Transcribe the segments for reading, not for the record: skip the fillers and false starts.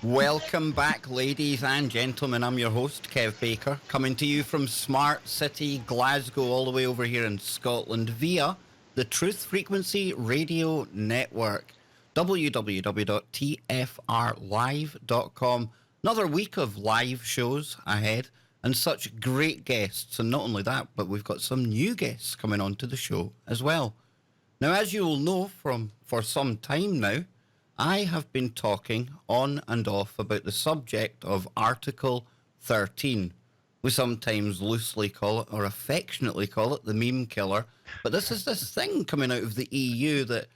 Welcome back, ladies and gentlemen. I'm your host, Kev Baker, coming to you from Smart City, Glasgow, all the way over here in Scotland via the Truth Frequency Radio Network, www.tfrlive.com. Another week of live shows ahead and such great guests. And not only that, but we've got some new guests coming onto the show as well. Now, as you will know for some time now, I have been talking on and off about the subject of Article 13. We sometimes loosely call it, or affectionately call it, the meme killer. But this is this thing coming out of the EU that,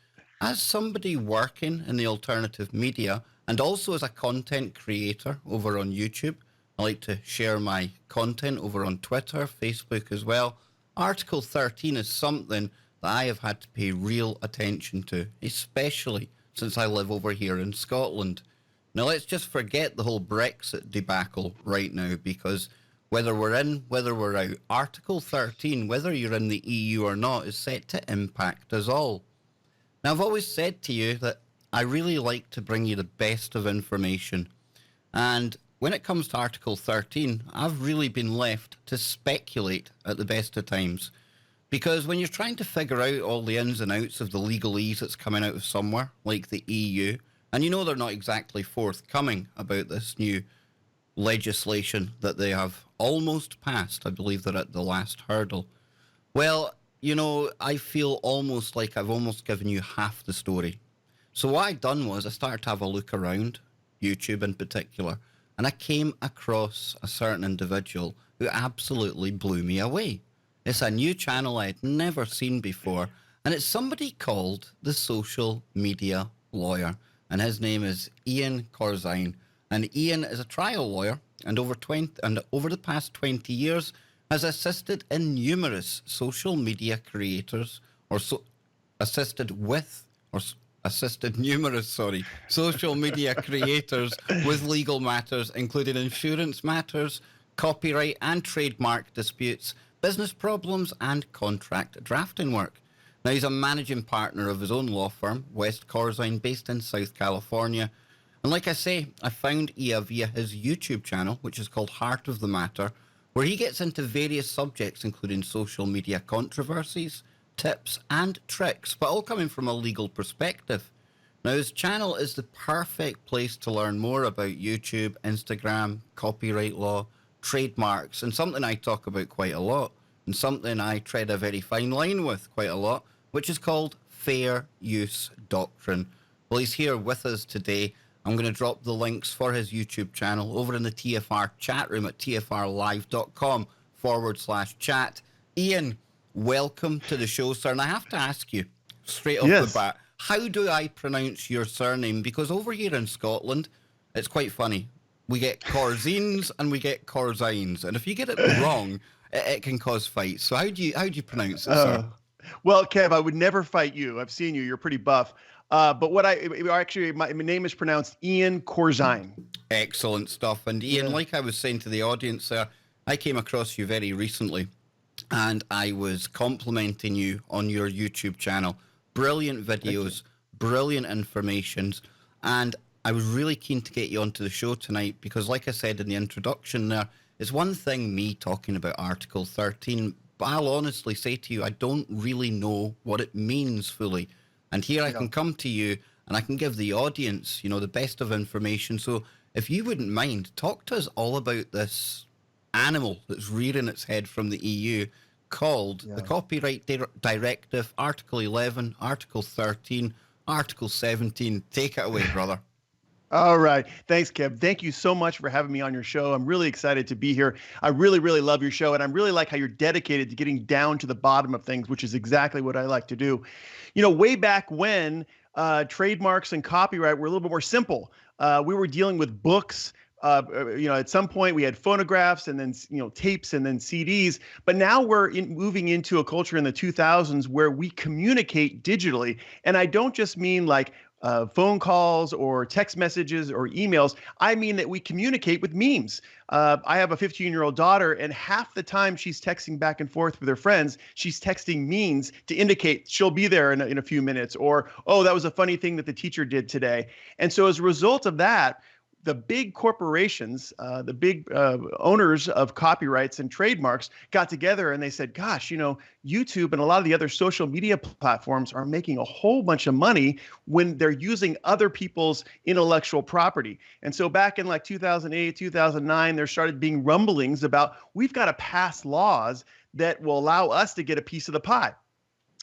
as somebody working in the alternative media and also as a content creator over on YouTube, I like to share my content over on Twitter, Facebook as well. Article 13 is something that I have had to pay real attention to, especially since I live over here in Scotland. Now, let's just forget the whole Brexit debacle right now, because whether we're in, whether we're out, Article 13, whether you're in the EU or not, is set to impact us all. Now, I've always said to you that I really like to bring you the best of information. And when it comes to Article 13, I've really been left to speculate at the best of times. Because when you're trying to figure out all the ins and outs of the legalese that's coming out of somewhere, like the EU, and you know they're not exactly forthcoming about this new legislation that they have almost passed. I believe they're at the last hurdle. Well, you know, I feel almost like I've almost given you half the story. So what I done was I started to have a look around, YouTube in particular, and I came across a certain individual who absolutely blew me away. It's a new channel I had never seen before, and it's somebody called the Social Media Lawyer, and his name is Ian Corzine. And Ian is a trial lawyer, and over the past 20 years has assisted in numerous social media creators, assisted numerous social media creators with legal matters, including insurance matters, copyright and trademark disputes, business problems, and contract drafting work. Now, he's a managing partner of his own law firm, West Corzine, based in South California. And like I say, I found Ian via his YouTube channel, which is called Heart of the Matter, where he gets into various subjects, including social media controversies, tips, and tricks, but all coming from a legal perspective. Now, his channel is the perfect place to learn more about YouTube, Instagram, copyright law, trademarks, and something I talk about quite a lot, and something I tread a very fine line with quite a lot, which is called fair use doctrine. Well, he's here with us today. I'm going to drop the links for his YouTube channel over in the TFR chat room at tfrlive.com/chat. Ian, welcome to the show, sir. And I have to ask you straight off the bat, how do I pronounce your surname? Because over here in Scotland, it's quite funny. We get Corzines and we get Corzines, and if you get it wrong, it can cause fights. So how do you pronounce it, sir? Well, Kev, I would never fight you. I've seen you. You're pretty buff. But my name is pronounced Ian Corzine. Excellent stuff. And Ian, like I was saying to the audience there, I came across you very recently, and I was complimenting you on your YouTube channel. Brilliant videos, brilliant information, and I was really keen to get you onto the show tonight because, like I said in the introduction there, it's one thing me talking about Article 13, but I'll honestly say to you, I don't really know what it means fully. And here I can come to you and I can give the audience, you know, the best of information. So if you wouldn't mind, talk to us all about this animal that's rearing its head from the EU called the Copyright Directive, Article 11, Article 13, Article 17. Take it away, brother. All right. Thanks, Kev. Thank you so much for having me on your show. I'm really excited to be here. I really, really love your show, and I really like how you're dedicated to getting down to the bottom of things, which is exactly what I like to do. You know, way back when trademarks and copyright were a little bit more simple. We were dealing with books. You know, at some point we had phonographs and then, you know, tapes and then CDs. But now we're moving into a culture in the 2000s where we communicate digitally. And I don't just mean like phone calls or text messages or emails. I mean that we communicate with memes. I have a 15-year-old daughter, and half the time she's texting back and forth with her friends, she's texting memes to indicate she'll be there in a few minutes, or, oh, that was a funny thing that the teacher did today. And so as a result of that, the big corporations, the big owners of copyrights and trademarks got together and they said, gosh, YouTube and a lot of the other social media platforms are making a whole bunch of money when they're using other people's intellectual property. And so back in like 2008, 2009, there started being rumblings about we've got to pass laws that will allow us to get a piece of the pie.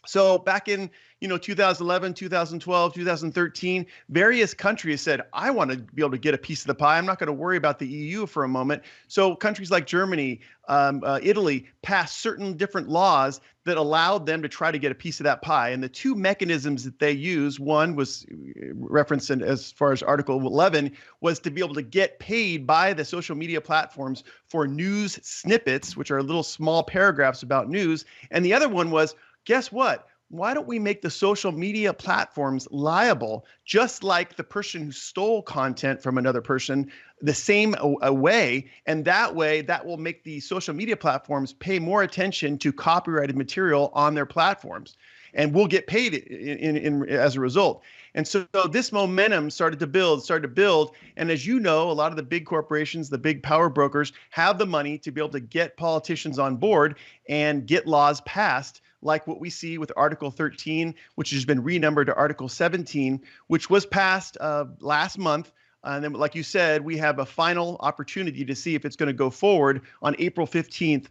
So back in 2011, 2012, 2013, various countries said, I want to be able to get a piece of the pie. I'm not going to worry about the EU for a moment. So countries like Germany, Italy passed certain different laws that allowed them to try to get a piece of that pie. And the two mechanisms that they use, one was referenced in, as far as Article 11, was to be able to get paid by the social media platforms for news snippets, which are little small paragraphs about news. And the other one was, guess what? Why don't we make the social media platforms liable, just like the person who stole content from another person, the same way? And that way, that will make the social media platforms pay more attention to copyrighted material on their platforms. And we'll get paid as a result. And so this momentum started to build. And as you know, a lot of the big corporations, the big power brokers have the money to be able to get politicians on board and get laws passed, like what we see with Article 13, which has been renumbered to Article 17, which was passed last month. And then, like you said, we have a final opportunity to see if it's going to go forward on April 15th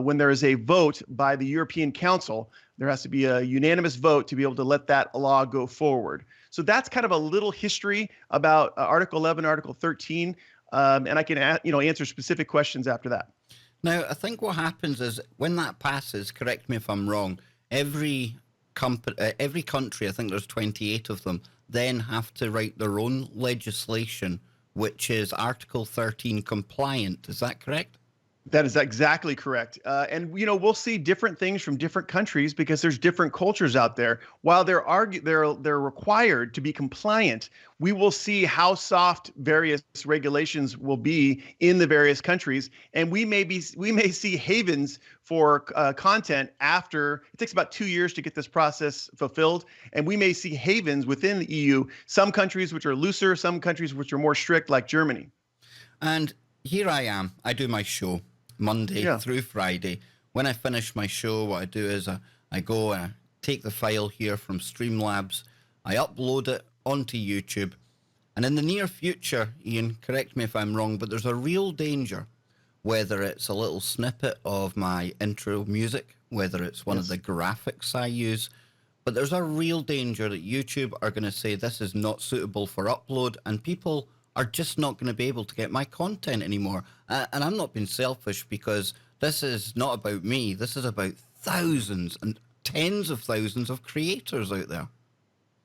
when there is a vote by the European Council. There has to be a unanimous vote to be able to let that law go forward. So that's kind of a little history about Article 11, Article 13, and I can answer specific questions after that. Now, I think what happens is when that passes, correct me if I'm wrong, every country, I think there's 28 of them, then have to write their own legislation, which is Article 13 compliant. Is that correct? That is exactly correct. And we'll see different things from different countries because there's different cultures out there. While they're required to be compliant, we will see how soft various regulations will be in the various countries, and we may see havens for content after it takes about 2 years to get this process fulfilled, and we may see havens within the EU. Some countries which are looser, some countries which are more strict, like Germany. And here I am. I do my show Monday through Friday. When I finish my show, what I do is I go and I take the file here from STREAMLABS, I upload it onto YouTube, and in the near future, Ian, correct me if I'm wrong, but there's a real danger, whether it's a little snippet of my intro music, whether it's one of the graphics I use, but there's a real danger that YouTube are going to say this is not suitable for upload, and people are just not going to be able to get my content anymore. And I'm not being selfish, because this is not about me. This is about thousands and tens of thousands of creators out there.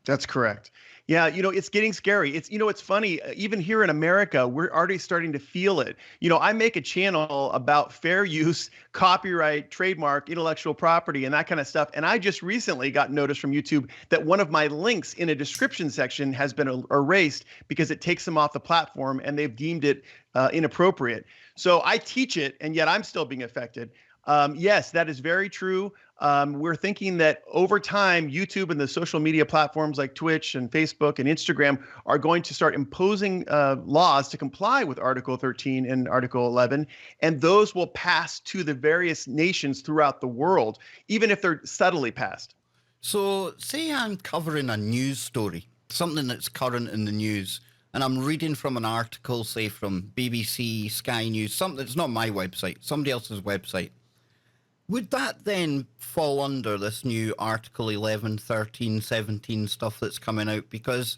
That's correct. Yeah, it's getting scary. It's funny, even here in America, we're already starting to feel it. I make a channel about fair use, copyright, trademark, intellectual property, and that kind of stuff. And I just recently got notice from YouTube that one of my links in a description section has been erased because it takes them off the platform and they've deemed it inappropriate. So I teach it, and yet I'm still being affected. Yes, that is very true. We're thinking that over time, YouTube and the social media platforms like Twitch and Facebook and Instagram are going to start imposing laws to comply with Article 13 and Article 11, and those will pass to the various nations throughout the world, even if they're subtly passed. So say I'm covering a news story, something that's current in the news, and I'm reading from an article, say from BBC, Sky News, something that's not my website, somebody else's website. Would that then fall under this new Article 11, 13, 17 stuff that's coming out? Because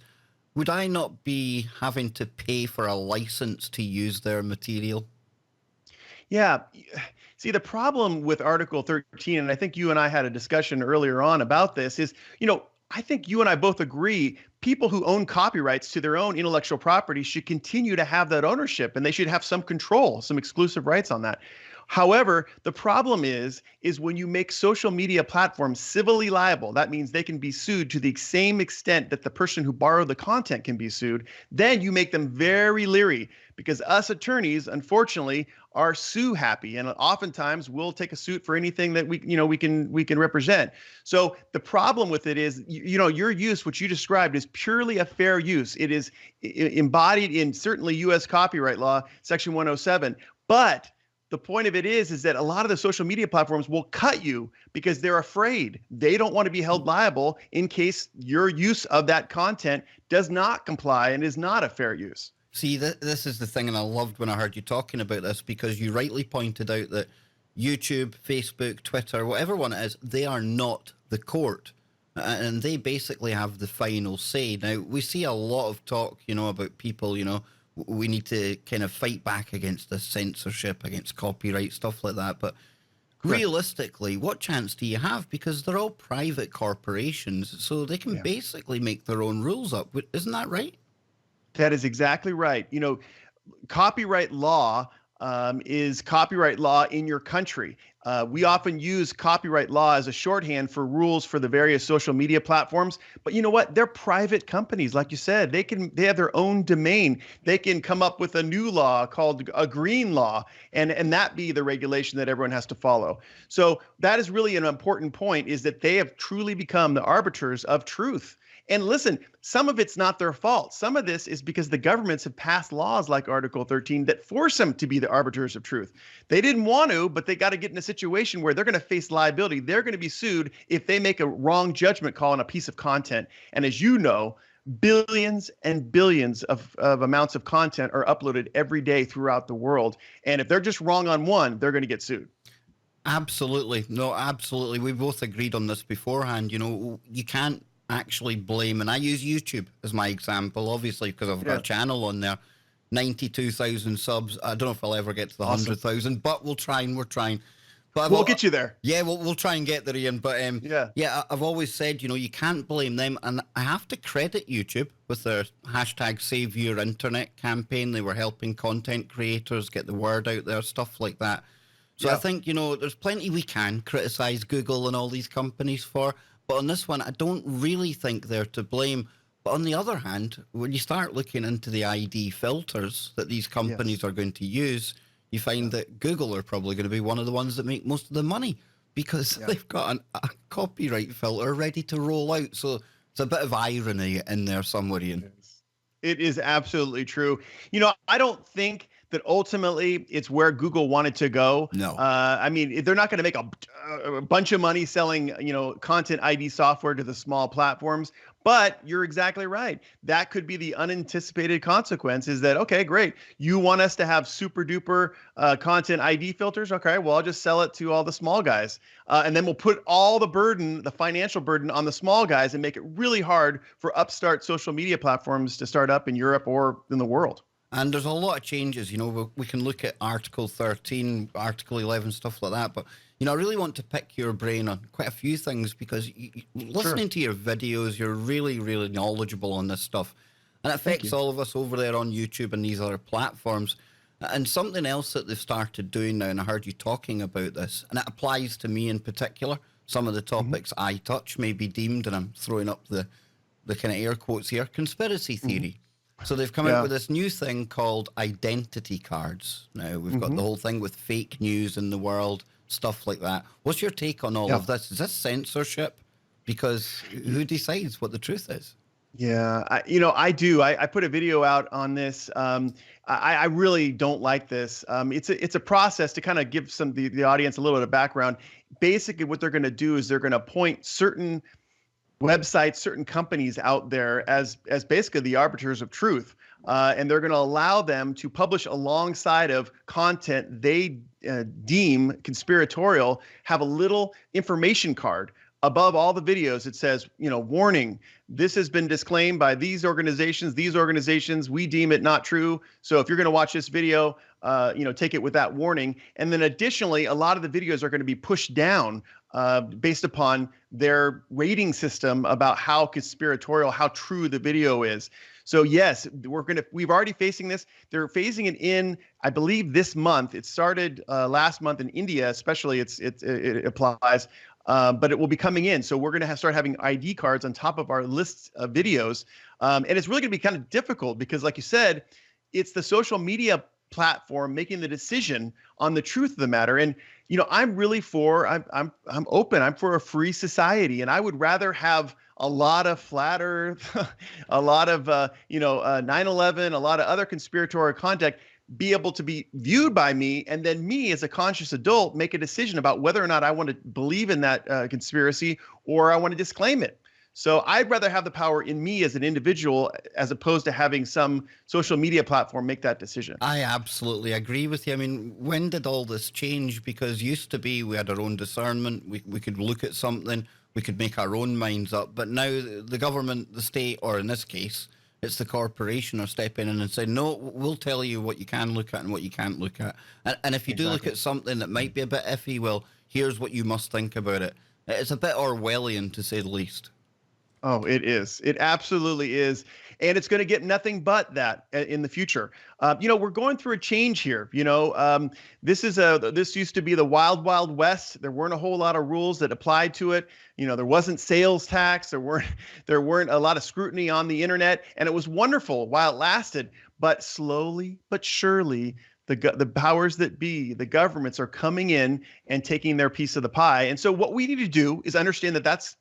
would I not be having to pay for a license to use their material? Yeah. See, the problem with Article 13, and I think you and I had a discussion earlier on about this, is, I think you and I both agree people who own copyrights to their own intellectual property should continue to have that ownership, and they should have some control, some exclusive rights on that. However, the problem is when you make social media platforms civilly liable, that means they can be sued to the same extent that the person who borrowed the content can be sued, then you make them very leery, because us attorneys, unfortunately, are sue happy, and oftentimes we'll take a suit for anything that we can represent. So the problem with it is, your use, which you described, is purely a fair use. It is embodied in certainly U.S. copyright law, Section 107. But the point of it is that a lot of the social media platforms will cut you because they're afraid. They don't want to be held liable in case your use of that content does not comply and is not a fair use. See, this is the thing, and I loved when I heard you talking about this, because you rightly pointed out that YouTube, Facebook, Twitter, whatever one it is, they are not the court. And they basically have the final say. Now, we see a lot of talk, about people, we need to kind of fight back against the censorship, against copyright, stuff like that. But realistically, what chance do you have? Because they're all private corporations, so they can basically make their own rules up. Isn't that right? That is exactly right. Copyright law is copyright law in your country. We often use copyright law as a shorthand for rules for the various social media platforms. But you know what? They're private companies, like you said. They have their own domain. They can come up with a new law called a green law, and that be the regulation that everyone has to follow. So that is really an important point, is that they have truly become the arbiters of truth. And listen, some of it's not their fault. Some of this is because the governments have passed laws like Article 13 that force them to be the arbiters of truth. They didn't want to, but they got to get in a situation where they're going to face liability. They're going to be sued if they make a wrong judgment call on a piece of content. And as you know, billions and billions of amounts of content are uploaded every day throughout the world. And if they're just wrong on one, they're going to get sued. Absolutely. No, absolutely. We both agreed on this beforehand. You can't actually blame, and I use YouTube as my example, obviously, because I've got a channel on there, 92,000 subs. I don't know if I'll ever get to the 100,000, but we're trying. But we'll get you there. Yeah, we'll try and get there, Ian. But I've always said, you can't blame them, and I have to credit YouTube with their hashtag Save Your Internet campaign. They were helping content creators get the word out there, stuff like that. So I think, there's plenty we can criticize Google and all these companies for. But on this one, I don't really think they're to blame. But on the other hand, when you start looking into the ID filters that these companies are going to use, you find that Google are probably going to be one of the ones that make most of the money, because they've got a copyright filter ready to roll out. So it's a bit of irony in there somewhere, Ian. It is absolutely true. I don't think that ultimately it's where Google wanted to go. No. I mean, they're not going to make a bunch of money selling, content ID software to the small platforms. But you're exactly right. That could be the unanticipated consequence, is that, okay, great. You want us to have super duper content ID filters? Okay, well, I'll just sell it to all the small guys. And then we'll put all the burden, the financial burden, on the small guys and make it really hard for upstart social media platforms to start up in Europe or in the world. And there's a lot of changes, we can look at Article 13, Article 11, stuff like that. But, I really want to pick your brain on quite a few things, because listening to your videos, you're really, really knowledgeable on this stuff. And it affects all of us over there on YouTube and these other platforms. And something else that they've started doing now, and I heard you talking about this, and it applies to me in particular, some of the topics I touch may be deemed, and I'm throwing up the kind of air quotes here, conspiracy theory. So they've come out with this new thing called identity cards. Now, we've got the whole thing with fake news in the world, stuff like that. What's your take on all of this? Is this censorship? Because who decides what the truth is? Yeah, I do. I put a video out on this. I really don't like this. It's a process to kind of give the audience a little bit of background. Basically, what they're going to do is they're going to appoint certain websites, certain companies out there as basically the arbiters of truth. And they're going to allow them to publish alongside of content they deem conspiratorial, have a little information card above all the videos. It says, warning, this has been disclaimed by these organizations, we deem it not true. So if you're going to watch this video, take it with that warning. And then additionally, a lot of the videos are going to be pushed down based upon their rating system about how conspiratorial, how true the video is. So yes, we've already facing this. They're phasing it in, I believe, this month. It started last month in India, especially. It applies, but it will be coming in. So we're going to start having ID cards on top of our lists of videos, and it's really going to be kind of difficult because, like you said, it's the social media platform making the decision on the truth of the matter. And I'm really I'm open. I'm for a free society, and I would rather have a lot of flat Earth, a lot of 9/11, a lot of other conspiratorial content be able to be viewed by me, and then me as a conscious adult make a decision about whether or not I want to believe in that conspiracy or I want to disclaim it. So I'd rather have the power in me as an individual as opposed to having some social media platform make that decision. I absolutely agree with you. I mean, when did all this change? Because used to be we had our own discernment. We could look at something, we could make our own minds up. But now the government, the state, or in this case, it's the corporation are stepping in and saying, no, we'll tell you what you can look at and what you can't look at. And if you do look at something that might be a bit iffy, well, here's what you must think about it. It's a bit Orwellian, to say the least. Oh, it is. It absolutely is. And it's going to get nothing but that in the future. We're going through a change here. This used to be the wild, wild west. There weren't a whole lot of rules that applied to it. There wasn't sales tax. There weren't a lot of scrutiny on the internet. And it was wonderful while it lasted. But slowly but surely, the powers that be, the governments are coming in and taking their piece of the pie. And so what we need to do is understand that that's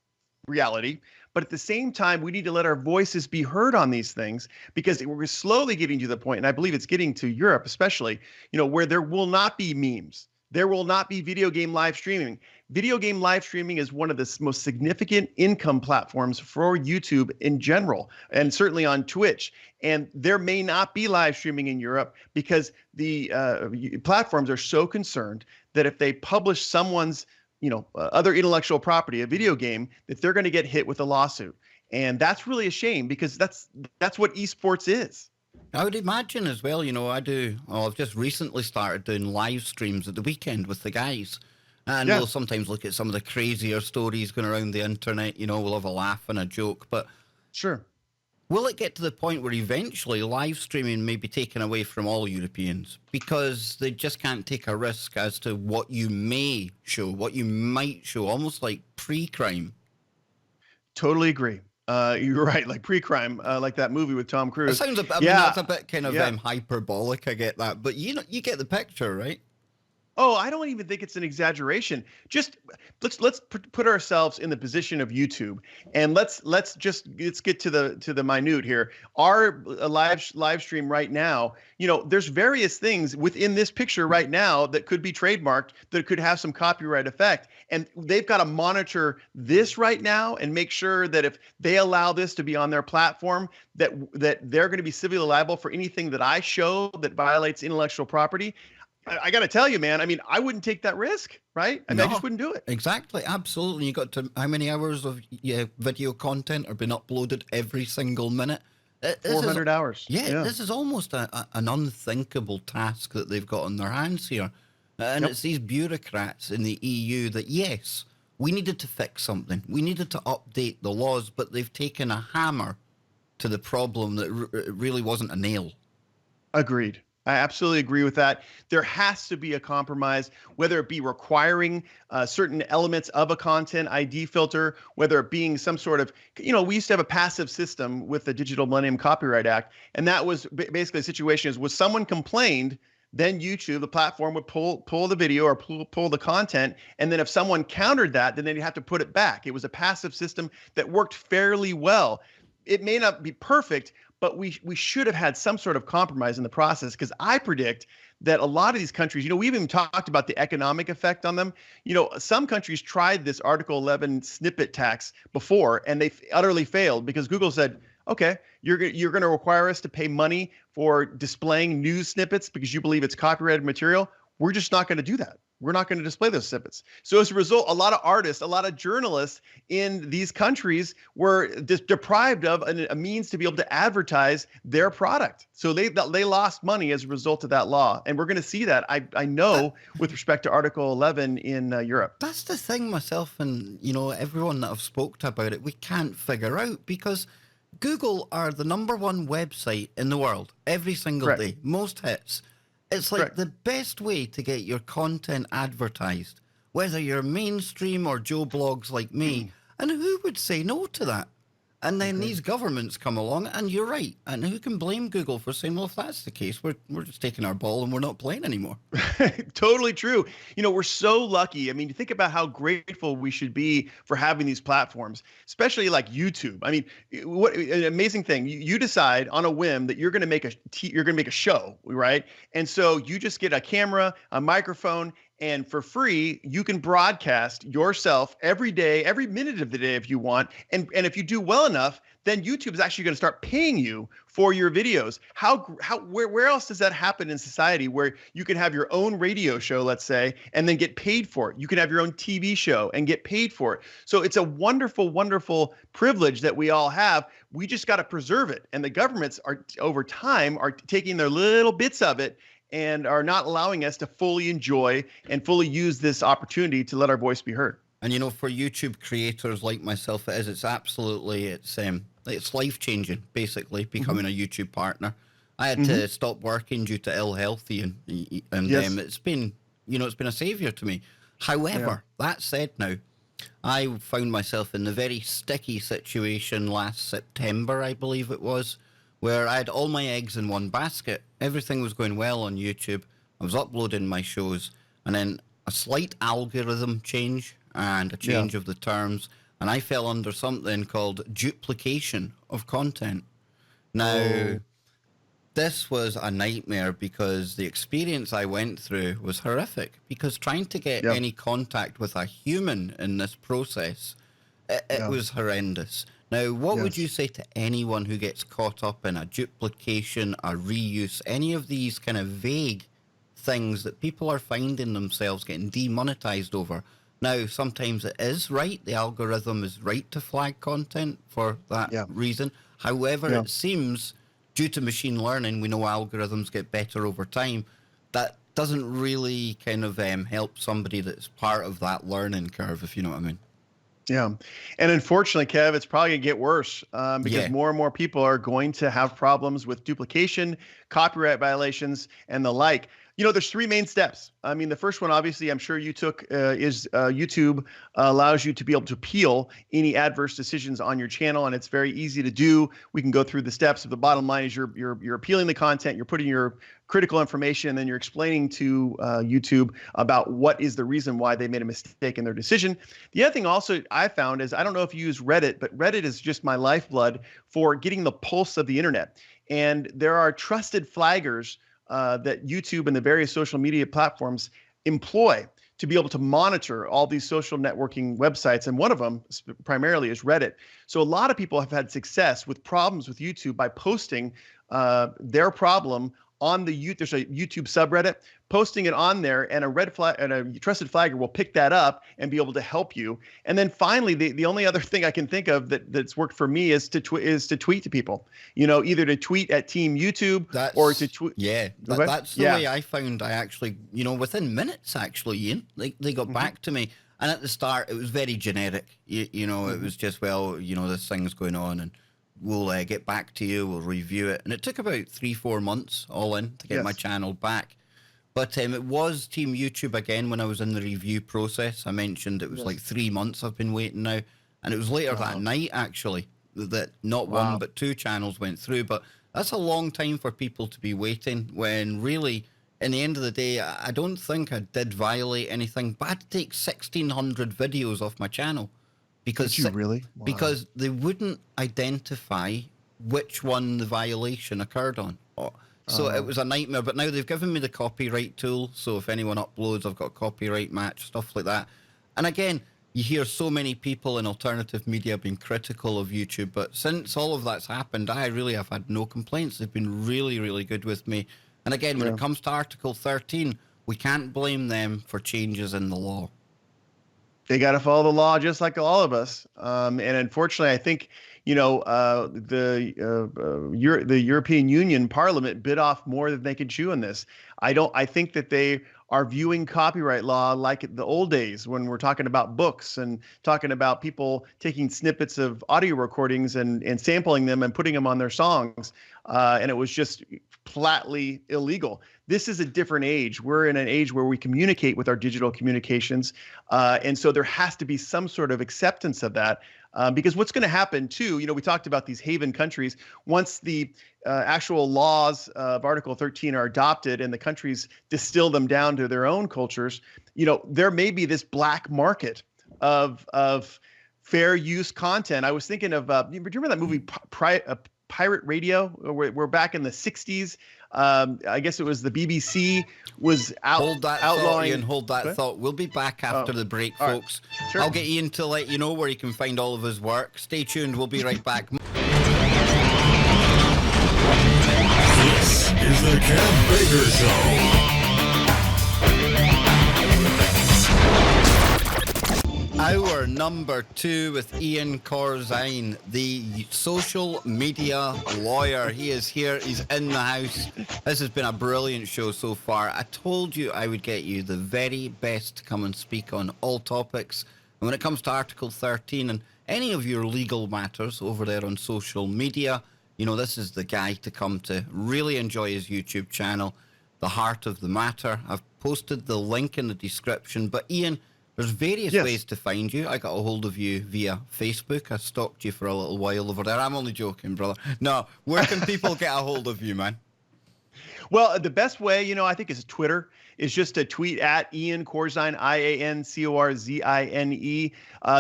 reality. But at the same time, we need to let our voices be heard on these things, because we're slowly getting to the point, and I believe it's getting to Europe especially, where there will not be memes. There will not be video game live streaming. Video game live streaming is one of the most significant income platforms for YouTube in general, and certainly on Twitch. And there may not be live streaming in Europe because the platforms are so concerned that if they publish someone's other intellectual property, a video game, that they're going to get hit with a lawsuit. And that's really a shame, because that's what esports is. I would imagine as well, I've just recently started doing live streams at the weekend with the guys. And we'll sometimes look at some of the crazier stories going around the internet, we'll have a laugh and a joke. But sure. Will it get to the point where eventually live streaming may be taken away from all Europeans because they just can't take a risk as to what you may show, what you might show, almost like pre-crime? Totally agree. You're right, like pre-crime, like that movie with Tom Cruise. It sounds a bit, that's a bit kind of hyperbolic, I get that. But you get the picture, right? Oh, I don't even think it's an exaggeration. Just let's put ourselves in the position of YouTube, and let's get to the minute here. Our live stream right now, there's various things within this picture right now that could be trademarked, that could have some copyright effect, and they've got to monitor this right now and make sure that if they allow this to be on their platform, that they're going to be civilly liable for anything that I show that violates intellectual property. I got to tell you, man, I mean, I wouldn't take that risk, right? I just wouldn't do it. Exactly. Absolutely. You got to, how many hours of video content are being uploaded every single minute? 400 hours. Yeah, this is almost an unthinkable task that they've got on their hands here. And it's these bureaucrats in the EU that, yes, we needed to fix something. We needed to update the laws, but they've taken a hammer to the problem that really wasn't a nail. Agreed. I absolutely agree with that. There has to be a compromise, whether it be requiring certain elements of a content ID filter, whether it being some sort of, we used to have a passive system with the Digital Millennium Copyright Act. And that was basically the situation is, was someone complained, then YouTube, the platform, would pull the video or pull the content. And then if someone countered that, then they'd have to put it back. It was a passive system that worked fairly well. It may not be perfect, but we should have had some sort of compromise in the process, because I predict that a lot of these countries, we've even talked about the economic effect on them. Some countries tried this Article 11 snippet tax before, and they utterly failed because Google said, okay, you're going to require us to pay money for displaying news snippets because you believe it's copyrighted material. We're just not going to do that. We're not going to display those snippets. So as a result, a lot of artists, a lot of journalists in these countries were deprived of a means to be able to advertise their product. So they lost money as a result of that law. And we're going to see that, I know, with respect to Article 11 in Europe. That's the thing myself and, everyone that I've spoke to about it, we can't figure out, because Google are the #1 website in the world every single day, most hits. It's like the best way to get your content advertised, whether you're mainstream or Joe Blogs like me. And who would say no to that? And then Okay. these governments come along, and you're right. And who can blame Google for saying, well, if that's the case, we're just taking our ball and we're not playing anymore? Totally true. We're so lucky. I mean, you think about how grateful we should be for having these platforms, especially like YouTube. I mean, what an amazing thing. You decide on a whim that you're going to make you're going to make a show, right? And so you just get a camera, a microphone, and for free, you can broadcast yourself every day, every minute of the day if you want. And if you do well enough, then YouTube is actually going to start paying you for your videos. Where else does that happen in society where you can have your own radio show, let's say, and then get paid for it? You can have your own TV show and get paid for it. So it's a wonderful, wonderful privilege that we all have. We just got to preserve it. And the governments are over time are taking their little bits of it and are not allowing us to fully enjoy and fully use this opportunity to let our voice be heard. And for YouTube creators like myself, it's absolutely, it's life changing, basically, becoming a YouTube partner. I had to stop working due to ill health, and Yes. it's been, it's been a savior to me. However, that said now, I found myself in the very sticky situation last September, I believe it was, where I had all my eggs in one basket. Everything was going well on YouTube. I was uploading my shows, and then a slight algorithm change and a change of the terms, and I fell under something called duplication of content. Now, this was a nightmare because the experience I went through was horrific, because trying to get any contact with a human in this process, it was horrendous. Now, what would you say to anyone who gets caught up in a duplication, a reuse, any of these kind of vague things that people are finding themselves getting demonetized over? Now, sometimes it is right. The algorithm is right to flag content for that reason. However, it seems, due to machine learning, we know algorithms get better over time. That doesn't really kind of help somebody that's part of that learning curve, if you know what I mean. Yeah. And unfortunately, Kev, it's probably going to get worse because more and more people are going to have problems with duplication, copyright violations, and the like. There's three main steps. I mean, the first one, obviously, I'm sure you took is YouTube allows you to be able to appeal any adverse decisions on your channel, and it's very easy to do. We can go through the steps. But the bottom line is you're appealing the content, you're putting your critical information, and then you're explaining to YouTube about what is the reason why they made a mistake in their decision. The other thing also I found is, I don't know if you use Reddit, but Reddit is just my lifeblood for getting the pulse of the internet. And there are trusted flaggers that YouTube and the various social media platforms employ to be able to monitor all these social networking websites. And one of them primarily is Reddit. So a lot of people have had success with problems with YouTube by posting their problem on there's a YouTube subreddit, posting it on there, and a red flag and a trusted flagger will pick that up and be able to help you. And then finally, the only other thing I can think of that's worked for me is to tweet to people. Either to tweet at Team YouTube or to tweet. Yeah, that's the way I found. I actually, within minutes, actually, Ian, they got back to me. And at the start, it was very generic. It was just, well, this thing's going on, and we'll get back to you, we'll review it. And it took about 3-4 months all in to get my channel back. But it was Team YouTube again when I was in the review process. I mentioned it was like 3 months I've been waiting now. And it was later that night, actually, that not one but 2 channels went through. But that's a long time for people to be waiting, when really, in the end of the day, I don't think I did violate anything. But I had to take 1,600 videos off my channel. Because Did you really? Wow. Because they wouldn't identify which one the violation occurred on. So it was a nightmare. But now they've given me the copyright tool. So if anyone uploads, I've got copyright match, stuff like that. And again, you hear so many people in alternative media being critical of YouTube. But since all of that's happened, I really have had no complaints. They've been really, really good with me. And again, when it comes to Article 13, we can't blame them for changes in the law. They got to follow the law just like all of us. And unfortunately, I think, the European Union Parliament bit off more than they could chew in this. I think that they are viewing copyright law like the old days when we're talking about books and talking about people taking snippets of audio recordings and sampling them and putting them on their songs. And it was just flatly illegal. This is a different age. We're in an age where we communicate with our digital communications. And so there has to be some sort of acceptance of that. Because what's going to happen too, we talked about these haven countries. Once the actual laws of Article 13 are adopted and the countries distill them down to their own cultures, there may be this black market of fair use content. I was thinking of, do you remember that movie Pirate Radio? We're back in the 60s. I guess it was the BBC was Hold that outlawing. thought, Ian. Hold that thought. We'll be back after the break, folks. Right. Sure. I'll get Ian to let you know where you can find all of his work. Stay tuned. We'll be right back. This is the Cam Baker Show. Hour number 2 with Ian Corzine, the social media lawyer. He is here. He's in the house. This has been a brilliant show so far. I told you I would get you the very best to come and speak on all topics. And when it comes to Article 13 and any of your legal matters over there on social media, this is the guy to come to. Really enjoy his YouTube channel, The Heart of the Matter. I've posted the link in the description. But Ian, there's various ways to find you. I got a hold of you via Facebook. I stalked you for a little while over there. I'm only joking, brother. No, where can people get a hold of you, man? Well, the best way, I think is Twitter. Is just to tweet at Ian Corzine, IANCORZINE.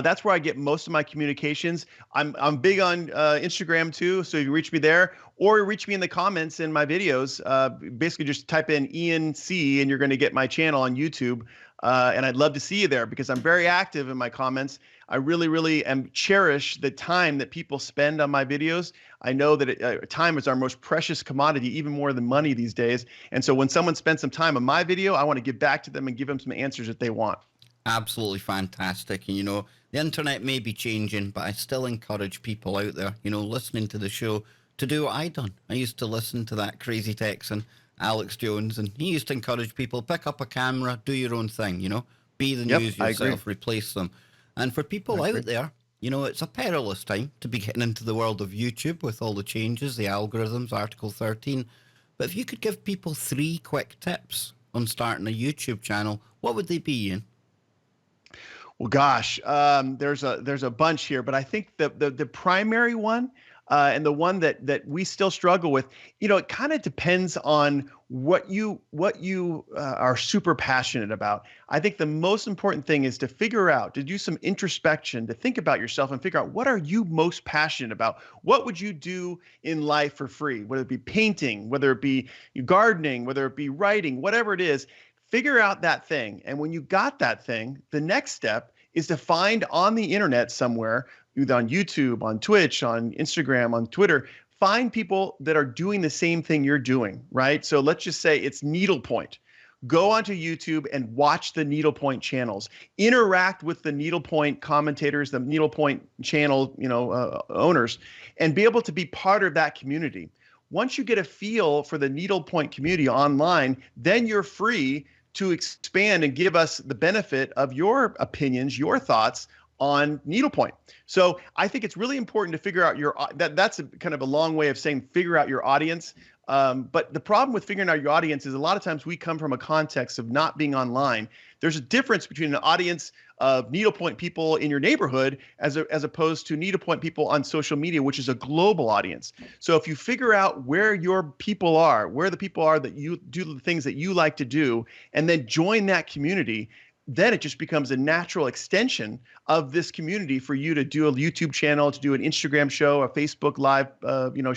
That's where I get most of my communications. I'm big on Instagram too, so you can reach me there, or reach me in the comments in my videos. Basically, just type in Ian C, and you're going to get my channel on YouTube. And I'd love to see you there because I'm very active in my comments. I really, really cherish the time that people spend on my videos. I know that time is our most precious commodity, even more than money these days. And so when someone spends some time on my video, I want to give back to them and give them some answers that they want. Absolutely fantastic. And, the internet may be changing, but I still encourage people out there, listening to the show to do what I done. I used to listen to that Crazy Texan, Alex Jones, and he used to encourage people, pick up a camera, do your own thing, be the news yourself, replace them. And for people out there, it's a perilous time to be getting into the world of YouTube with all the changes, the algorithms, Article 13. But if you could give people 3 quick tips on starting a YouTube channel, what would they be, Ian? Well, gosh, there's a bunch here, but I think the primary one, and the one that we still struggle with, it kind of depends on what you are super passionate about. I think the most important thing is to figure out, to do some introspection, to think about yourself and figure out what are you most passionate about? What would you do in life for free? Whether it be painting, whether it be gardening, whether it be writing, whatever it is, figure out that thing. And when you got that thing, the next step is to find on the internet somewhere, either on YouTube, on Twitch, on Instagram, on Twitter, find people that are doing the same thing you're doing, right? So let's just say it's needlepoint. Go onto YouTube and watch the needlepoint channels. Interact with the needlepoint commentators, the needlepoint channel, owners, and be able to be part of that community. Once you get a feel for the needlepoint community online, then you're free to expand and give us the benefit of your opinions, your thoughts on needlepoint. So I think it's really important to figure out that's kind of a long way of saying figure out your audience. But the problem with figuring out your audience is a lot of times we come from a context of not being online. There's a difference between an audience of needlepoint people in your neighborhood as opposed to needlepoint people on social media, which is a global audience. So if you figure out where your people are, where the people are that you do the things that you like to do, and then join that community, then it just becomes a natural extension of this community for you to do a YouTube channel, to do an Instagram show, a Facebook Live,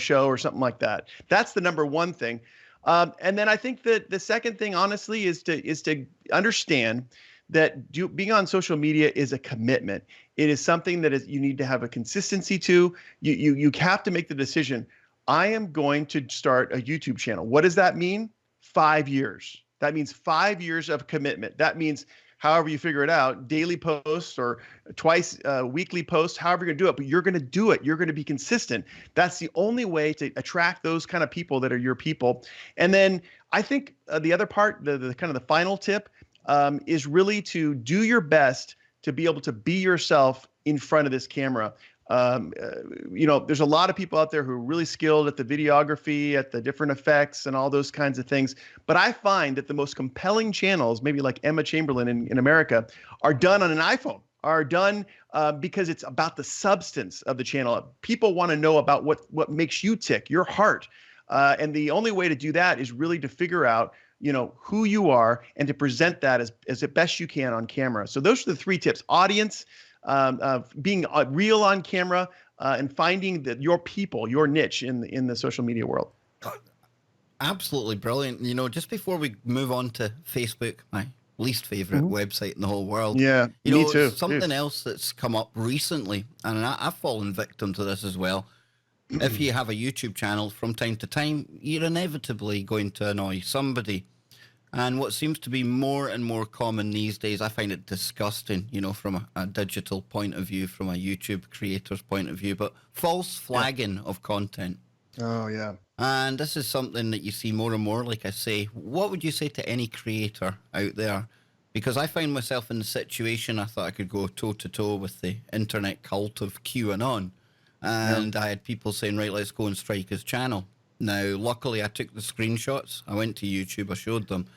show or something like that. That's the number one thing. And then I think that the second thing, honestly, is to understand that being on social media is a commitment. It is something that you need to have a consistency to. You have to make the decision. I am going to start a YouTube channel. What does that mean? 5 years. That means 5 years of commitment. That means, however you figure it out, daily posts or twice weekly posts, however you're going to do it, but you're going to do it. You're going to be consistent. That's the only way to attract those kind of people that are your people. And then I think the other part, the kind of the final tip, is really to do your best to be able to be yourself in front of this camera. There's a lot of people out there who are really skilled at the videography, at the different effects and all those kinds of things. But I find that the most compelling channels, maybe like Emma Chamberlain in America, are done on an iPhone, are done because it's about the substance of the channel. People want to know about what makes you tick, your heart. And the only way to do that is really to figure out, who you are and to present that as best you can on camera. So those are the 3 tips: audience, being real on camera, and finding your people, your niche in the social media world. Absolutely brilliant. Just before we move on to Facebook, my least favorite website in the whole world. Yeah, me too. Something else that's come up recently, and I've fallen victim to this as well. If you have a YouTube channel, from time to time, you're inevitably going to annoy somebody. And what seems to be more and more common these days, I find it disgusting, from a digital point of view, from a YouTube creator's point of view, but false flagging of content. Oh, yeah. And this is something that you see more and more, like I say. What would you say to any creator out there? Because I find myself in the situation, I thought I could go toe-to-toe with the internet cult of QAnon. And I had people saying, right, let's go and strike his channel. Now, luckily, I took the screenshots. I went to YouTube, I showed them.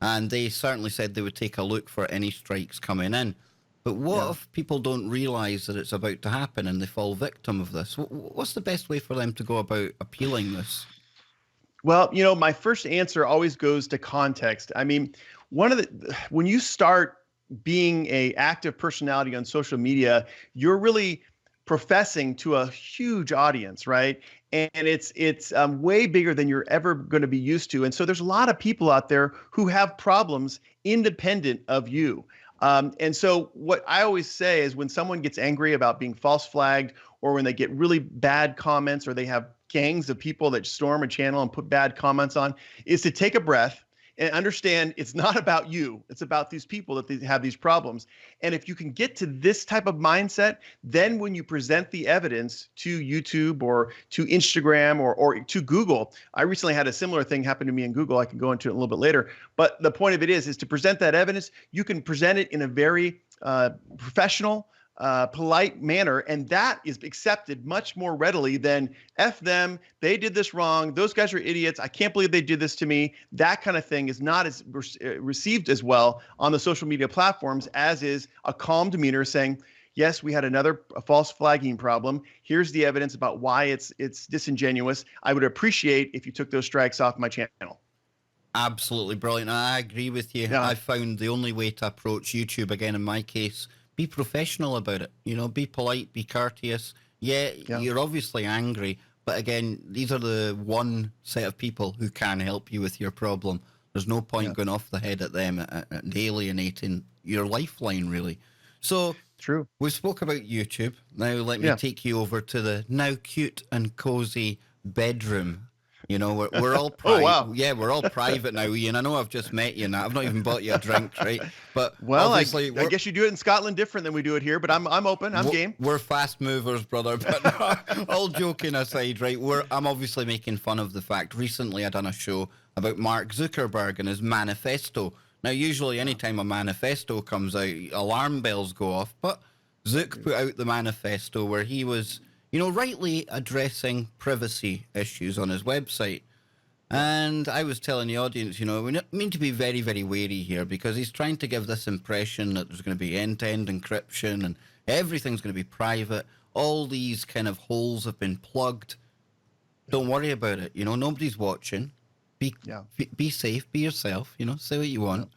And they certainly said they would take a look for any strikes coming in. But what if people don't realize that it's about to happen and they fall victim of this? What's the best way for them to go about appealing this? Well, my first answer always goes to context. I mean, when you start being an active personality on social media, you're really professing to a huge audience, right? And it's way bigger than you're ever going to be used to. And so there's a lot of people out there who have problems independent of you. And so what I always say is when someone gets angry about being false flagged, or when they get really bad comments, or they have gangs of people that storm a channel and put bad comments on, is to take a breath and understand it's not about you. It's about these people that have these problems. And if you can get to this type of mindset, then when you present the evidence to YouTube or to Instagram or to Google, I recently had a similar thing happen to me in Google. I can go into it a little bit later. But the point of it is to present that evidence. You can present it in a very professional, polite manner, and that is accepted much more readily than F them, they did this wrong, those guys are idiots, I can't believe they did this to me. That kind of thing is not as received as well on the social media platforms as is a calm demeanor saying, yes, we had another false flagging problem. Here's the evidence about why it's disingenuous. I would appreciate if you took those strikes off my channel. Absolutely brilliant. I agree with you. I found the only way to approach YouTube, again in my case, be professional about it. Be polite, be courteous. Yeah, you're obviously angry, but again, these are the one set of people who can help you with your problem. There's no point going off the head at them and alienating your lifeline, really. So true. We spoke about YouTube. Now let me take you over to the now cute and cozy bedroom. We're all private. Oh, wow. Yeah, we're all private now, Ian. I know I've just met you now. I've not even bought you a drink, right? But obviously, I guess you do it in Scotland different than we do it here, but I'm open. I'm game. We're fast movers, brother. But no, all joking aside, right? I'm obviously making fun of the fact. Recently, I done a show about Mark Zuckerberg and his manifesto. Now, usually, anytime a manifesto comes out, alarm bells go off. But Zuck put out the manifesto where he was, rightly addressing privacy issues on his website. And I was telling the audience, we need to be very, very wary here because he's trying to give this impression that there's going to be end-to-end encryption and everything's going to be private. All these kind of holes have been plugged. Don't worry about it. Nobody's watching. Be safe. Be yourself. Say what you want.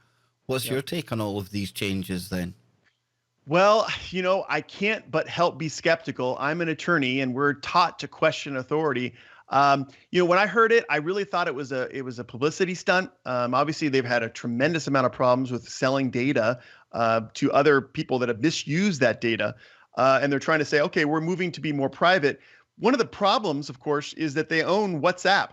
What's your take on all of these changes then? Well, I can't but help be skeptical. I'm an attorney and we're taught to question authority. When I heard it, I really thought it was a publicity stunt. Obviously, they've had a tremendous amount of problems with selling data to other people that have misused that data. And they're trying to say, okay, we're moving to be more private. One of the problems, of course, is that they own WhatsApp.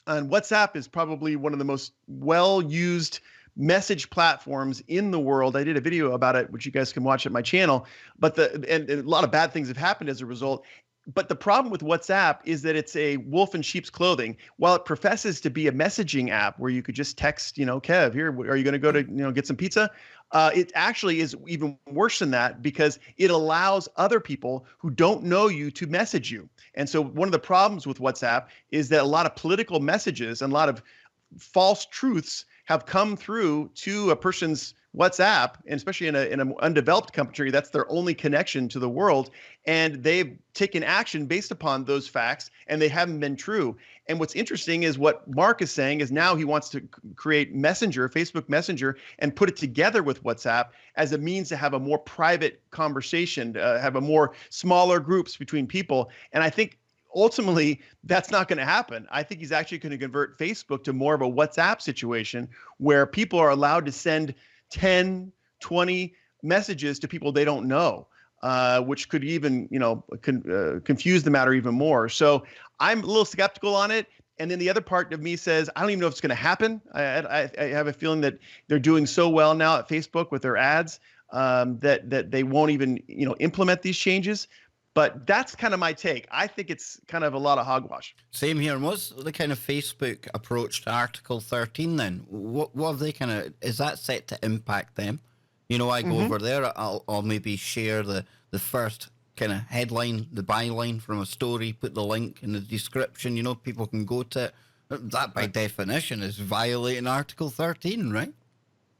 And WhatsApp is probably one of the most well-used message platforms in the world. I did a video about it, which you guys can watch at my channel. But and a lot of bad things have happened as a result. But the problem with WhatsApp is that it's a wolf in sheep's clothing. While it professes to be a messaging app where you could just text, Kev, here, are you going to go to, get some pizza? It actually is even worse than that because it allows other people who don't know you to message you. And so one of the problems with WhatsApp is that a lot of political messages and a lot of false truths have come through to a person's WhatsApp, and especially in an undeveloped country, that's their only connection to the world. And they've taken action based upon those facts, and they haven't been true. And what's interesting is what Mark is saying is now he wants to create Messenger, Facebook Messenger, and put it together with WhatsApp as a means to have a more private conversation, have a more smaller groups between people. And I think ultimately, that's not going to happen. I think he's actually going to convert Facebook to more of a WhatsApp situation where people are allowed to send 10, 20 messages to people they don't know, which could even, confuse the matter even more. So I'm a little skeptical on it. And then the other part of me says, I don't even know if it's going to happen. I have a feeling that they're doing so well now at Facebook with their ads that they won't even, implement these changes. But that's kind of my take. I think it's kind of a lot of hogwash. Same here. And what's the kind of Facebook approach to Article 13 then? What have they is that set to impact them? I go over there, I'll maybe share the first kind of headline, the byline from a story, put the link in the description, people can go to it. That by definition is violating Article 13, right?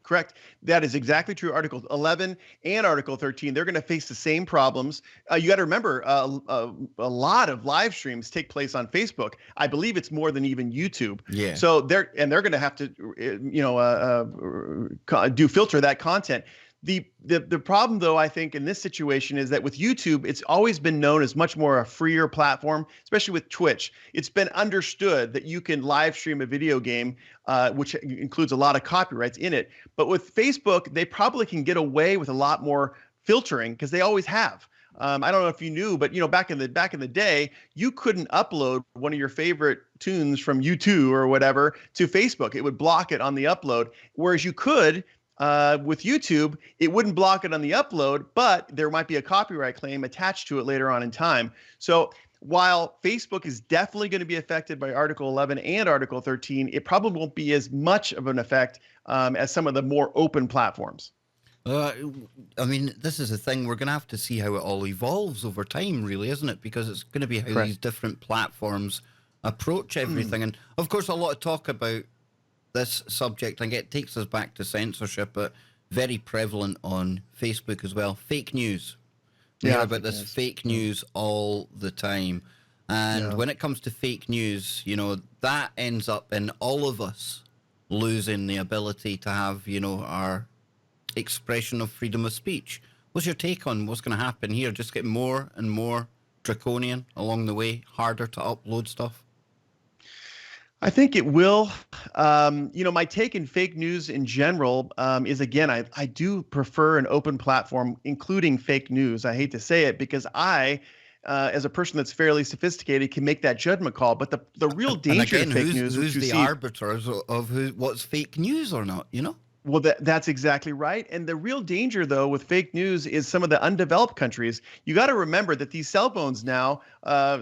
Correct. That is exactly true. Article 11 and Article 13, they're going to face the same problems. You got to remember, a lot of live streams take place on Facebook. I believe it's more than even YouTube. Yeah. So they're going to have to, filter that content. The problem, though, I think in this situation is that with YouTube, it's always been known as much more a freer platform, especially with Twitch. It's been understood that you can live stream a video game, which includes a lot of copyrights in it. But with Facebook, they probably can get away with a lot more filtering because they always have. I don't know if you knew, but back in the day, you couldn't upload one of your favorite tunes from YouTube or whatever to Facebook. It would block it on the upload, whereas you could. With YouTube, it wouldn't block it on the upload, but there might be a copyright claim attached to it later on in time. So while Facebook is definitely going to be affected by Article 11 and Article 13, it probably won't be as much of an effect as some of the more open platforms. This is the thing. We're going to have to see how it all evolves over time, really, isn't it? Because it's going to be how these different platforms approach everything. And, of course, a lot of talk about this subject, and it takes us back to censorship, but very prevalent on Facebook as well. Fake news. We hear about this fake news all the time. And when it comes to fake news, that ends up in all of us losing the ability to have, our expression of freedom of speech. What's your take on what's going to happen here? Just get more and more draconian along the way, harder to upload stuff? I think it will. My take in fake news in general is, again, I do prefer an open platform, including fake news. I hate to say it because I, as a person that's fairly sophisticated, can make that judgment call. But the real danger of fake news, who's the arbiters of what's fake news or not, Well, that's exactly right. And the real danger, though, with fake news is some of the undeveloped countries. You got to remember that these cell phones now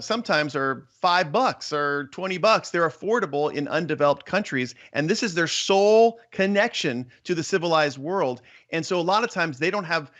sometimes are $5 or $20. They're affordable in undeveloped countries. And this is their sole connection to the civilized world. And so a lot of times they don't have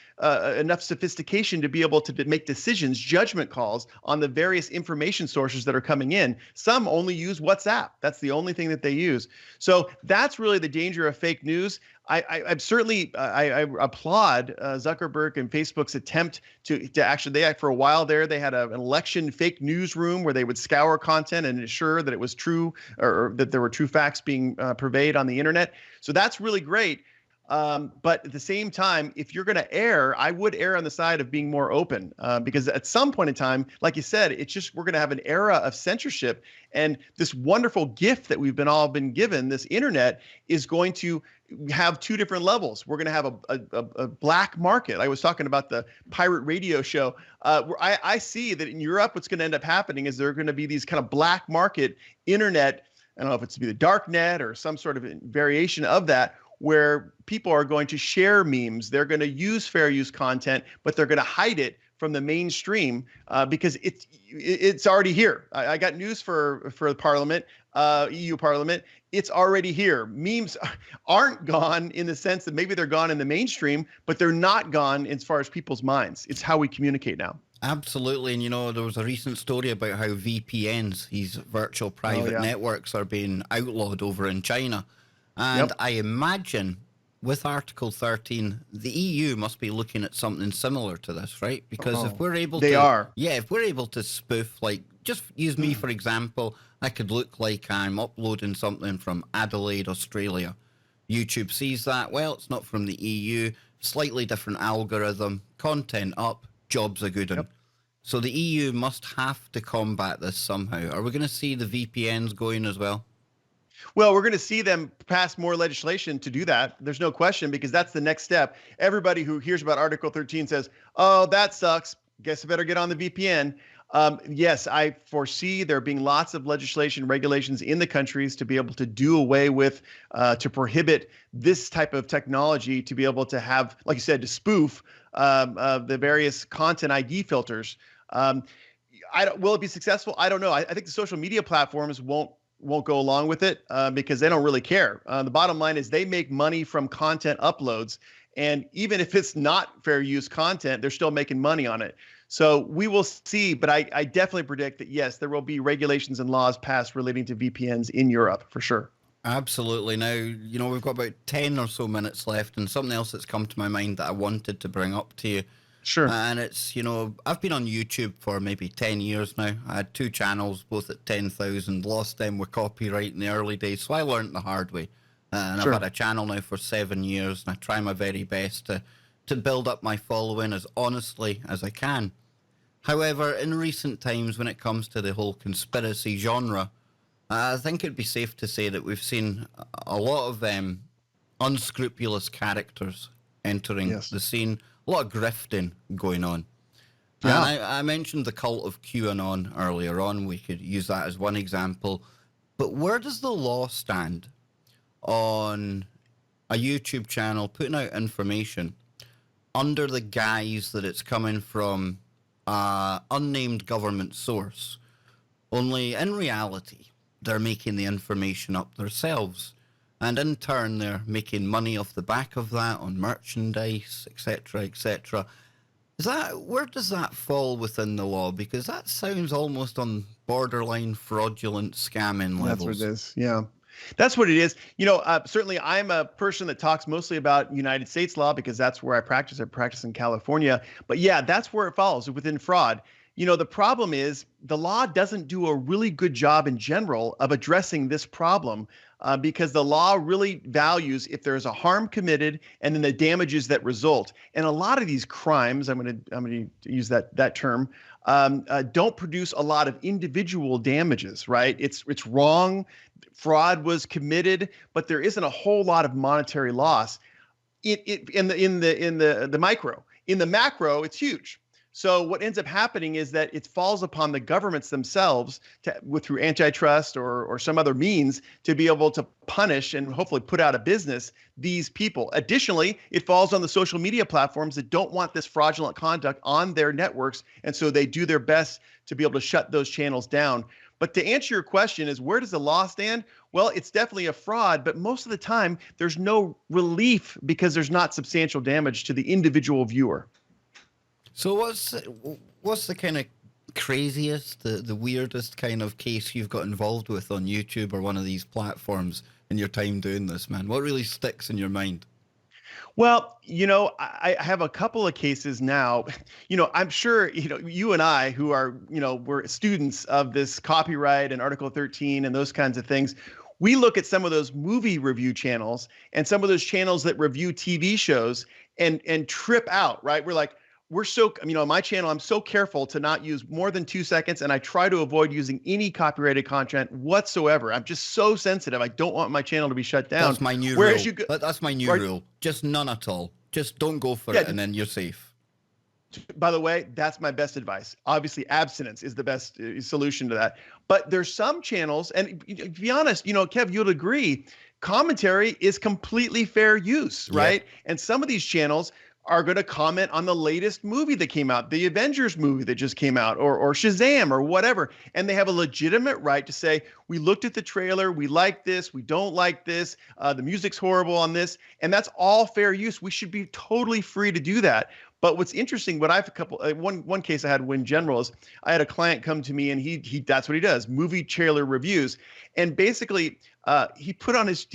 enough sophistication to be able to make decisions, judgment calls on the various information sources that are coming in. Some only use WhatsApp. That's the only thing that they use. So that's really the danger of fake news. I certainly applaud Zuckerberg and Facebook's attempt to actually, for a while there, they had an election fake news room where they would scour content and ensure that it was true or that there were true facts being purveyed on the internet. So that's really great. But at the same time, if you're going to err, I would err on the side of being more open because at some point in time, like you said, we're going to have an era of censorship. And this wonderful gift that we've all been given, this internet, is going to have two different levels. We're going to have a black market. I was talking about the pirate radio show. Where I see that in Europe, what's going to end up happening is there are going to be these kind of black market internet. I don't know if it's to be the dark net or some sort of variation of that, where people are going to share memes. They're going to use fair use content, but they're going to hide it from the mainstream because it's already here. I got news for the Parliament, EU Parliament. It's already here. Memes aren't gone in the sense that maybe they're gone in the mainstream, but they're not gone as far as people's minds. It's how we communicate now. Absolutely. And, you know, there was a recent story about how VPNs, these virtual private networks, are being outlawed over in China. And I imagine with Article 13, the EU must be looking at something similar to this, right? Because if we're able if we're able to spoof, like, just use me for example, I could look like I'm uploading something from Adelaide, Australia. YouTube sees that, well, it's not from the EU, slightly different algorithm, content up, job's a good one. So the EU must have to combat this somehow. Are we going to see the VPNs going as well? Well, we're going to see them pass more legislation to do that. There's no question, because that's the next step. Everybody who hears about Article 13 says, oh, that sucks. Guess I better get on the VPN. Yes, I foresee there being lots of legislation, regulations in the countries to be able to do away with, to prohibit this type of technology, to be able to have, like you said, to spoof the various content ID filters. Will it be successful? I don't know. I think the social media platforms won't go along with it because they don't really care. The bottom line is they make money from content uploads. And even if it's not fair use content, they're still making money on it. So we will see. But I definitely predict that, yes, there will be regulations and laws passed relating to VPNs in Europe for sure. Absolutely. Now, you know, we've got about 10 or so minutes left, and something else that's come to my mind that I wanted to bring up to you. Sure. And it's, you know, I've been on YouTube for maybe 10 years now. I had 2 channels, both at 10,000, lost them with copyright in the early days. So I learned the hard way. And I've had a channel now for 7 years, and I try my very best to build up my following as honestly as I can. However, in recent times, when it comes to the whole conspiracy genre, I think it'd be safe to say that we've seen a lot of unscrupulous characters entering the scene. A lot of grifting going on. Yeah. And I mentioned the cult of QAnon earlier on. We could use that as one example. But where does the law stand on a YouTube channel putting out information under the guise that it's coming from an unnamed government source? Only in reality, they're making the information up themselves. And in turn, they're making money off the back of that on merchandise, etc., etc. Where does that fall within the law? Because that sounds almost on borderline fraudulent scamming levels. That's what it is. Yeah, that's what it is. You know, certainly I'm a person that talks mostly about United States law because that's where I practice. I practice in California. But yeah, that's where it falls within fraud. You know, the problem is the law doesn't do a really good job in general of addressing this problem because the law really values if there's a harm committed and then the damages that result. And a lot of these crimes, I'm going to use that term, don't produce a lot of individual damages, right? It's wrong. Fraud was committed, but there isn't a whole lot of monetary loss. In the micro. In the macro, it's huge. So what ends up happening is that it falls upon the governments themselves through antitrust or some other means to be able to punish and hopefully put out of business these people. Additionally, it falls on the social media platforms that don't want this fraudulent conduct on their networks. And so they do their best to be able to shut those channels down. But to answer your question is, where does the law stand? Well, it's definitely a fraud, but most of the time there's no relief because there's not substantial damage to the individual viewer. So what's the kind of craziest, the weirdest kind of case you've got involved with on YouTube or one of these platforms in your time doing this, man? What really sticks in your mind? Well, you know, I have a couple of cases now. You know, I'm sure, you know, you and I who are, you know, we're students of this copyright and Article 13 and those kinds of things. We look at some of those movie review channels and some of those channels that review TV shows and trip out, right? We're like, you know, on my channel, I'm so careful to not use more than 2 seconds, and I try to avoid using any copyrighted content whatsoever. I'm just so sensitive. I don't want my channel to be shut down. That's my new rule. That's my new rule. Just none at all. Just don't go for it, and then you're safe. By the way, that's my best advice. Obviously, abstinence is the best solution to that. But there's some channels, and to be honest, you know, Kev, you'll agree, commentary is completely fair use, right? Yeah. And some of these channels are going to comment on the latest movie that came out, the Avengers movie that just came out, or Shazam or whatever. And they have a legitimate right to say, we looked at the trailer, we like this, we don't like this, the music's horrible on this. And that's all fair use. We should be totally free to do that. But what's interesting, what I've one case I had in general is I had a client come to me and he that's what he does, movie trailer reviews. And basically he put on his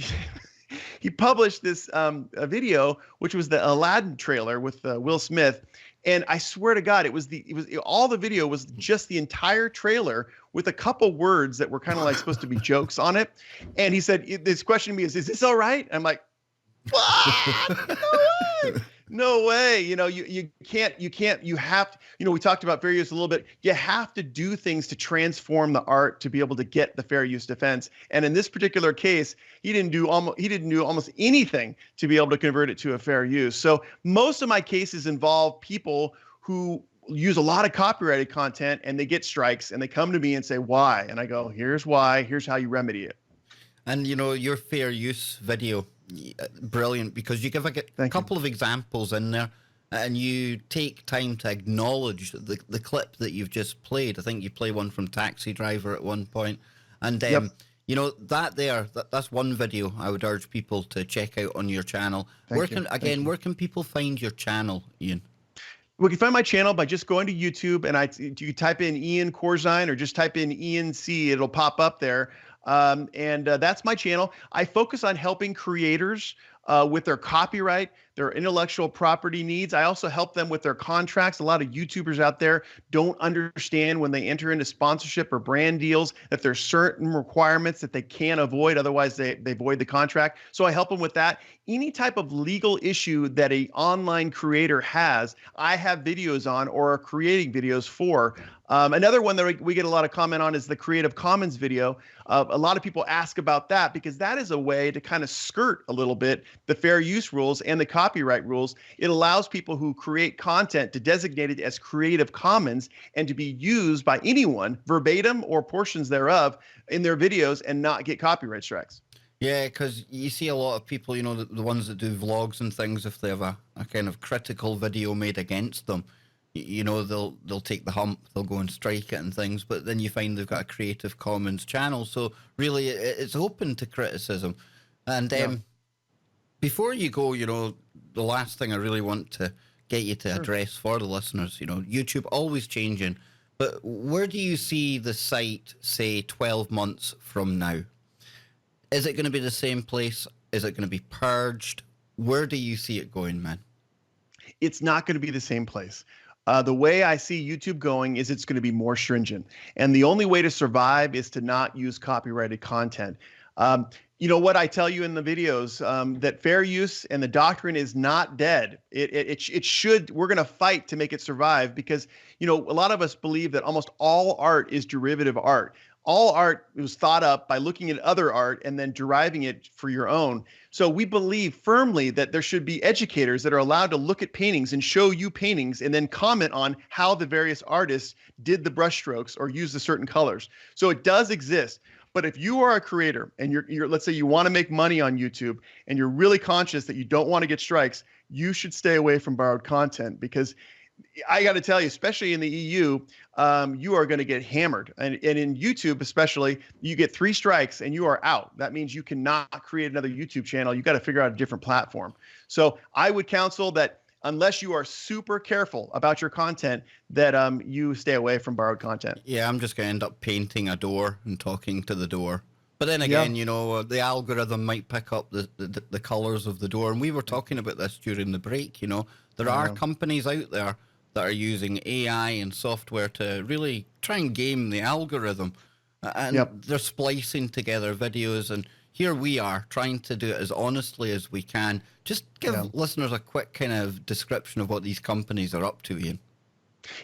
he published this a video, which was the Aladdin trailer with Will Smith. And I swear to God, all the video was just the entire trailer with a couple words that were kind of like supposed to be jokes on it. And he said, this question to me is this all right? I'm like, what? No way. No way. You have to, we talked about fair use a little bit. You have to do things to transform the art to be able to get the fair use defense. And in this particular case, he didn't do almost anything to be able to convert it to a fair use. So most of my cases involve people who use a lot of copyrighted content and they get strikes and they come to me and say, why? And I go, here's why, here's how you remedy it. And your fair use video, brilliant, because you give a couple of examples in there and you take time to acknowledge the clip that you've just played. I think you play one from Taxi Driver at one point. And, that's one video I would urge people to check out on your channel. Where can people find your channel, Ian? We can find my channel by just going to YouTube and you type in Ian Corzine or just type in Ian C. It'll pop up there. That's my channel. I focus on helping creators with their copyright, their intellectual property needs. I also help them with their contracts. A lot of YouTubers out there don't understand when they enter into sponsorship or brand deals that there's certain requirements that they can't avoid. Otherwise, they void the contract. So I help them with that. Any type of legal issue that an online creator has, I have videos on or are creating videos for. Another one that we get a lot of comment on is the Creative Commons video. A lot of people ask about that because that is a way to kind of skirt a little bit the fair use rules and the copyright rules. It allows people who create content to designate it as Creative Commons and to be used by anyone, verbatim or portions thereof, in their videos and not get copyright strikes. Yeah, because you see a lot of people, the ones that do vlogs and things, if they have a kind of critical video made against them, they'll take the hump, they'll go and strike it and things, but then you find they've got a Creative Commons channel. So really it's open to criticism. And before you go, the last thing I really want to get you to address for the listeners, YouTube always changing, but where do you see the site, say, 12 months from now? Is it going to be the same place? Is it going to be purged? Where do you see it going, man? It's not going to be the same place. The way I see YouTube going is it's going to be more stringent. And the only way to survive is to not use copyrighted content. What I tell you in the videos, that fair use and the doctrine is not dead. It should, we're going to fight to make it survive because, a lot of us believe that almost all art is derivative art. All art was thought up by looking at other art and then deriving it for your own. So we believe firmly that there should be educators that are allowed to look at paintings and show you paintings and then comment on how the various artists did the brushstrokes or use the certain colors. So it does exist. But if you are a creator and you're let's say you want to make money on YouTube and you're really conscious that you don't want to get strikes, you should stay away from borrowed content because I got to tell you, especially in the EU, you are going to get hammered. And in YouTube, especially, you get 3 strikes and you are out. That means you cannot create another YouTube channel. You got to figure out a different platform. So I would counsel that unless you are super careful about your content, that you stay away from borrowed content. Yeah, I'm just going to end up painting a door and talking to the door. But then again, the algorithm might pick up the colors of the door. And we were talking about this during the break. There are companies out there that are using AI and software to really try and game the algorithm. And they're splicing together videos. And here we are trying to do it as honestly as we can. Just give listeners a quick kind of description of what these companies are up to, Ian.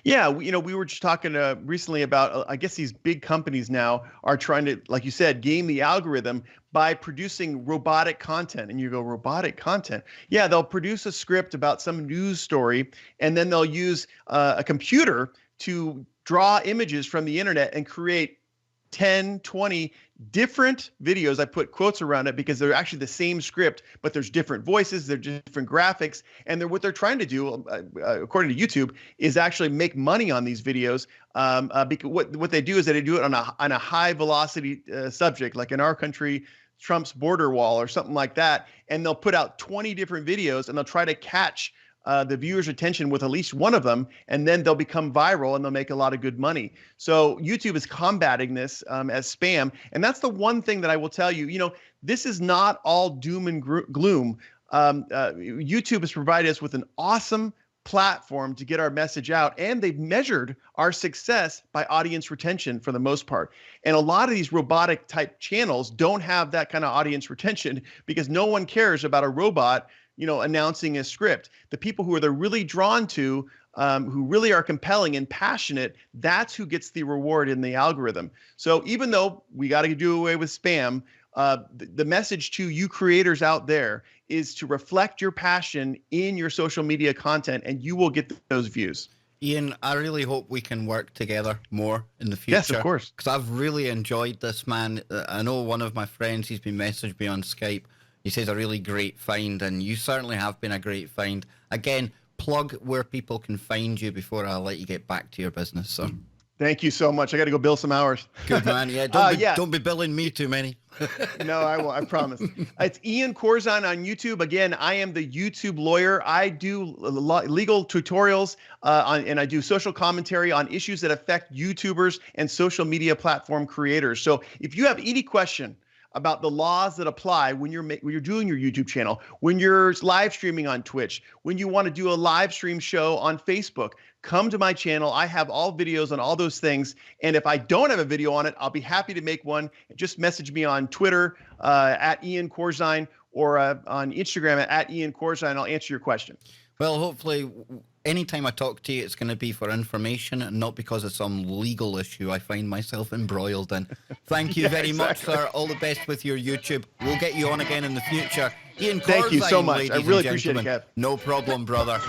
Yeah, we were just talking recently about, I guess these big companies now are trying to, like you said, game the algorithm by producing robotic content. And you go, robotic content? Yeah, they'll produce a script about some news story, and then they'll use a computer to draw images from the internet and create 10, 20 different videos. I put quotes around it because they're actually the same script, but there's different voices, there's different graphics, and what they're trying to do, according to YouTube, is actually make money on these videos. Because what they do is that they do it on a high velocity subject, like in our country, Trump's border wall or something like that, and they'll put out 20 different videos and they'll try to catch the viewer's attention with at least one of them, and then they'll become viral and they'll make a lot of good money. So YouTube is combating this as spam, and that's the one thing that I will tell you. You know, this is not all doom and gloom. YouTube has provided us with an awesome platform to get our message out, and they've measured our success by audience retention for the most part. And a lot of these robotic type channels don't have that kind of audience retention because no one cares about a robot, you know, announcing a script. The people who they're really drawn to, who really are compelling and passionate, that's who gets the reward in the algorithm. So even though we got to do away with spam, the message to you creators out there is to reflect your passion in your social media content, and you will get those views. Ian, I really hope we can work together more in the future. Yes, of course. Because I've really enjoyed this, man. I know one of my friends, he's been messaged me on Skype. He says a really great find, and you certainly have been a great find. Again, plug where people can find you before I let you get back to your business, sir. Thank you so much. I got to go bill some hours. Good, man. Yeah, don't be billing me too many. No, I won't. I promise. It's Ian Corzine on YouTube. Again, I am the YouTube lawyer. I do legal tutorials and I do social commentary on issues that affect YouTubers and social media platform creators. So if you have any question about the laws that apply when you're doing your YouTube channel, when you're live streaming on Twitch, when you want to do a live stream show on Facebook, come to my channel. I have all videos on all those things. And if I don't have a video on it, I'll be happy to make one. Just message me on Twitter at Ian Corzine or on Instagram at Ian Corzine. I'll answer your question. Well, hopefully, anytime I talk to you, it's going to be for information and not because of some legal issue I find myself embroiled in. Thank you very much, sir. All the best with your YouTube. We'll get you on again in the future. Ian Corzine, thank you so much. I really appreciate it, Kev. No problem, brother.